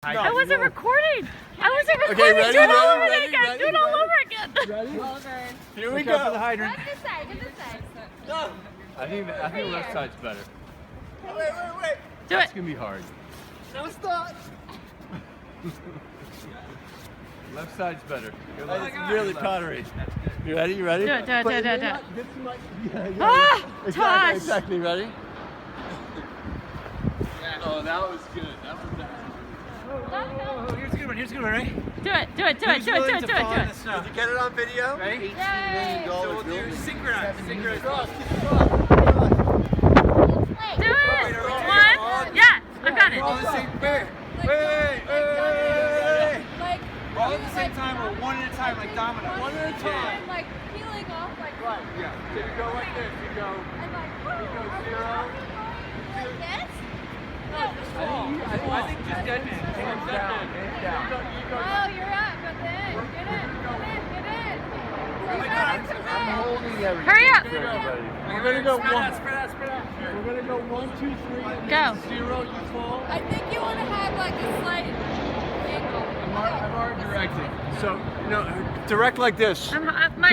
I wasn't recording. I wasn't recording. Okay, ready? Do it all over Ready? again. Ready? Do it all over again. Ready? Okay. Here we go. For the hydrant. Go this side. Go this side. No. I think the left side's better. Wait. Do That's it. gonna be hard. No, stop. Left side's better. Go That left. is really pottery. You ready? You ready? Do it. Do it. Do it. Do it. Do it. Get some like, yeah. Ah, Tosh. Exactly. Ready? Oh, that was good. That was that. Oh, here's a good one. Here's a good one, right? Do it. Do it. Do it. Do it. Do it. Do it. Do it. Did you get it on video? Ready? Yay. So we'll do synchronized. Synchronized. Do it. One. Yeah. I've got it. All the same. Wait. Like All at the same time or one at a time, like dominoes? One at a time. I'm like peeling off like. Right, yeah. So you go like this. You go. I'm like. You go Are we zero. like this? I think just dead man. Hands down. Hands down. Oh, you're up. Get in. Get in. Get in. Oh my God, I'm holding everything. Hurry up. We're gonna go one. Spread out. We're gonna go 1, 2, 3. Go. 0. You fall. I think you want to have like a slight angle. I'm already directing. So, direct like this. My